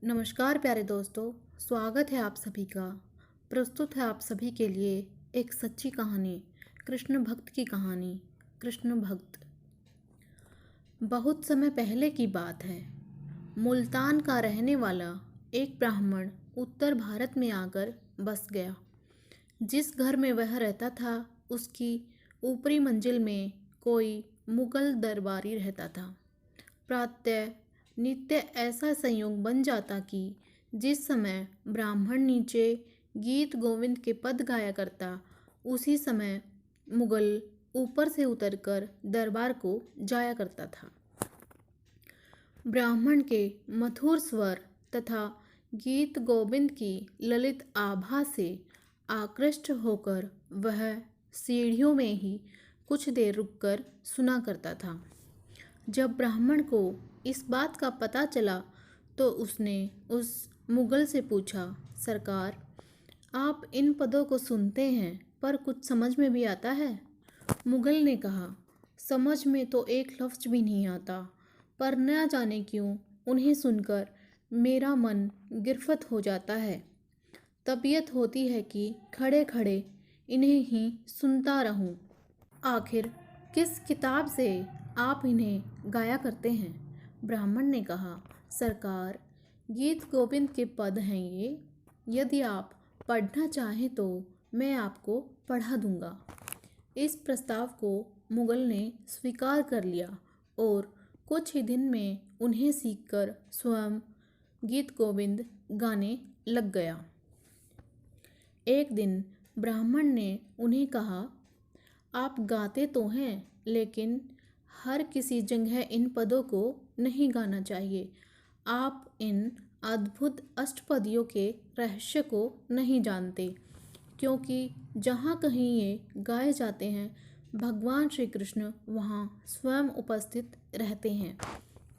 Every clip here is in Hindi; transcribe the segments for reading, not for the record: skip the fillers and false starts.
नमस्कार प्यारे दोस्तों, स्वागत है आप सभी का। प्रस्तुत है आप सभी के लिए एक सच्ची कहानी, कृष्ण भक्त की कहानी। कृष्ण भक्त। बहुत समय पहले की बात है। मुल्तान का रहने वाला एक ब्राह्मण उत्तर भारत में आकर बस गया। जिस घर में वह रहता था उसकी ऊपरी मंजिल में कोई मुगल दरबारी रहता था। प्रातः नित्य ऐसा संयोग बन जाता कि जिस समय ब्राह्मण नीचे गीत गोविंद के पद गाया करता, उसी समय मुगल ऊपर से उतरकर दरबार को जाया करता था। ब्राह्मण के मधुर स्वर तथा गीत गोविंद की ललित आभा से आकृष्ट होकर वह सीढ़ियों में ही कुछ देर रुककर सुना करता था। जब ब्राह्मण को इस बात का पता चला तो उसने उस मुगल से पूछा, सरकार, आप इन पदों को सुनते हैं पर कुछ समझ में भी आता है? मुगल ने कहा, समझ में तो एक लफ्ज भी नहीं आता, पर न जाने क्यों उन्हें सुनकर मेरा मन गिरफ्त हो जाता है। तबीयत होती है कि खड़े खड़े इन्हें ही सुनता रहूं। आखिर किस किताब से आप इन्हें गाया करते हैं? ब्राह्मण ने कहा, सरकार, गीत गोविंद के पद हैं ये। यदि आप पढ़ना चाहें तो मैं आपको पढ़ा दूंगा। इस प्रस्ताव को मुगल ने स्वीकार कर लिया और कुछ ही दिन में उन्हें सीखकर स्वयं गीत गोविंद गाने लग गया। एक दिन ब्राह्मण ने उन्हें कहा, आप गाते तो हैं, लेकिन हर किसी जगह इन पदों को नहीं गाना चाहिए। आप इन अद्भुत अष्टपदियों के रहस्य को नहीं जानते, क्योंकि जहाँ कहीं ये गाए जाते हैं भगवान श्री कृष्ण वहाँ स्वयं उपस्थित रहते हैं।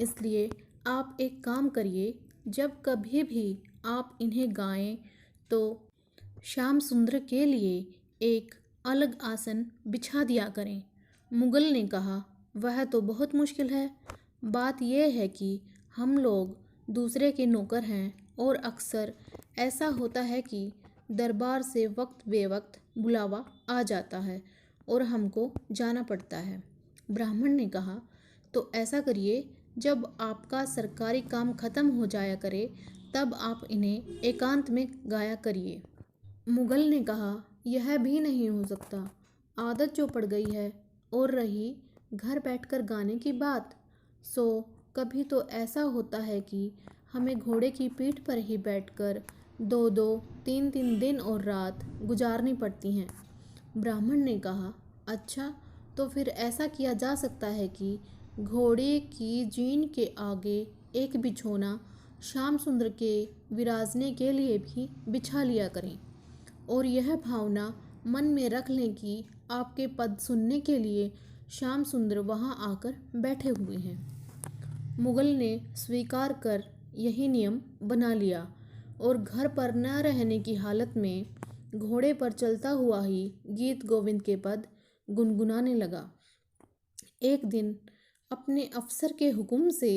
इसलिए आप एक काम करिए, जब कभी भी आप इन्हें गाएं तो श्याम सुंदर के लिए एक अलग आसन बिछा दिया करें। मुगल ने कहा, वह तो बहुत मुश्किल है। बात यह है कि हम लोग दूसरे के नौकर हैं और अक्सर ऐसा होता है कि दरबार से वक्त बेवक्त बुलावा आ जाता है और हमको जाना पड़ता है। ब्राह्मण ने कहा, तो ऐसा करिए, जब आपका सरकारी काम खत्म हो जाया करे तब आप इन्हें एकांत में गाया करिए। मुगल ने कहा, यह भी नहीं हो सकता। आदत जो पड़ गई है, और रही घर बैठकर गाने की बात, सो कभी तो ऐसा होता है कि हमें घोड़े की पीठ पर ही बैठकर 2-2, 3-3 दिन और रात गुजारनी पड़ती हैं। ब्राह्मण ने कहा, अच्छा, तो फिर ऐसा किया जा सकता है कि घोड़े की जीन के आगे एक बिछौना श्याम सुंदर के विराजने के लिए भी बिछा लिया करें और यह भावना मन में रख लें कि आपके पद सुनने के लिए श्याम सुंदर वहाँ आकर बैठे हुए हैं। मुगल ने स्वीकार कर यही नियम बना लिया और घर पर न रहने की हालत में घोड़े पर चलता हुआ ही गीत गोविंद के पद गुनगुनाने लगा। एक दिन अपने अफसर के हुक्म से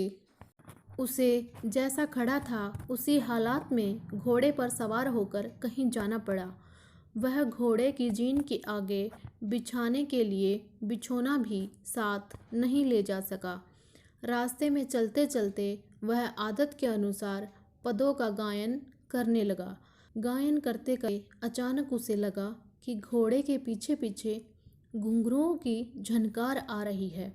उसे जैसा खड़ा था उसी हालात में घोड़े पर सवार होकर कहीं जाना पड़ा। वह घोड़े की जीन के आगे बिछाने के लिए बिछौना भी साथ नहीं ले जा सका। रास्ते में चलते चलते वह आदत के अनुसार पदों का गायन करने लगा। गायन करते करते अचानक उसे लगा कि घोड़े के पीछे पीछे घुंघरुओं की झनकार आ रही है।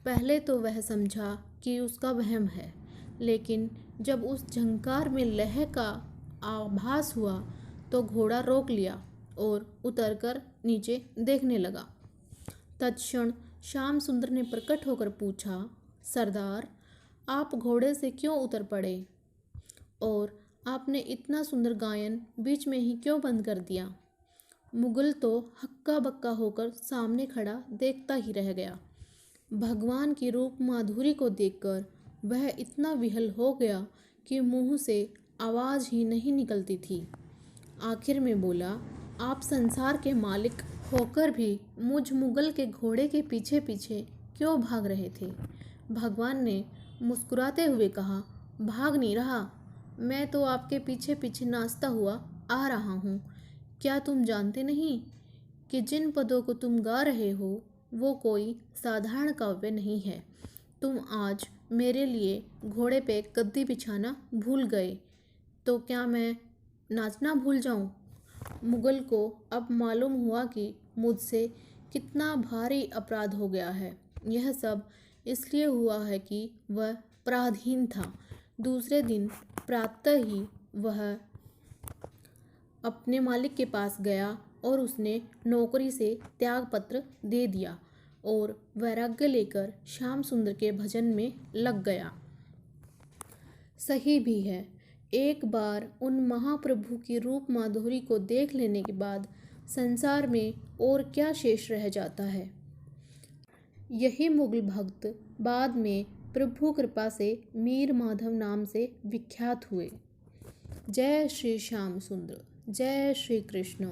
पहले तो वह समझा कि उसका वहम है, लेकिन जब उस झंकार में लय का आभास हुआ तो घोड़ा रोक लिया और उतरकर नीचे देखने लगा। तत्क्षण श्याम सुंदर ने प्रकट होकर पूछा, सरदार, आप घोड़े से क्यों उतर पड़े और आपने इतना सुंदर गायन बीच में ही क्यों बंद कर दिया? मुगल तो हक्का बक्का होकर सामने खड़ा देखता ही रह गया। भगवान की रूप माधुरी को देखकर वह इतना विहल हो गया कि मुंह से आवाज़ ही नहीं निकलती थी। आखिर में बोला, आप संसार के मालिक होकर भी मुझ मुगल के घोड़े के पीछे पीछे क्यों भाग रहे थे? भगवान ने मुस्कुराते हुए कहा, भाग नहीं रहा, मैं तो आपके पीछे पीछे नाचता हुआ आ रहा हूँ। क्या तुम जानते नहीं कि जिन पदों को तुम गा रहे हो वो कोई साधारण काव्य नहीं है। तुम आज मेरे लिए घोड़े पे गद्दी बिछाना भूल गए, तो क्या मैं नाचना भूल जाऊं? मुगल को अब मालूम हुआ कि मुझसे कितना भारी अपराध हो गया है। यह सब इसलिए हुआ है कि वह पराधीन था। दूसरे दिन प्रातः ही वह अपने मालिक के पास गया और उसने नौकरी से त्यागपत्र दे दिया और वैराग्य लेकर श्याम सुंदर के भजन में लग गया। सही भी है। एक बार उन महाप्रभु की रूप माधुरी को देख लेने के बाद संसार में और क्या शेष रह जाता है। यही मुगल भक्त बाद में प्रभु कृपा से मीर माधव नाम से विख्यात हुए। जय श्री श्याम सुंदर, जय श्री कृष्ण।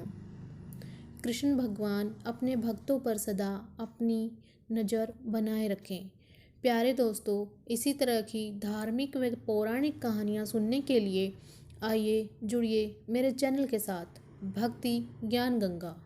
कृष्ण भगवान अपने भक्तों पर सदा अपनी नज़र बनाए रखें। प्यारे दोस्तों, इसी तरह की धार्मिक व पौराणिक कहानियाँ सुनने के लिए आइए जुड़िए मेरे चैनल के साथ, भक्ति ज्ञान गंगा।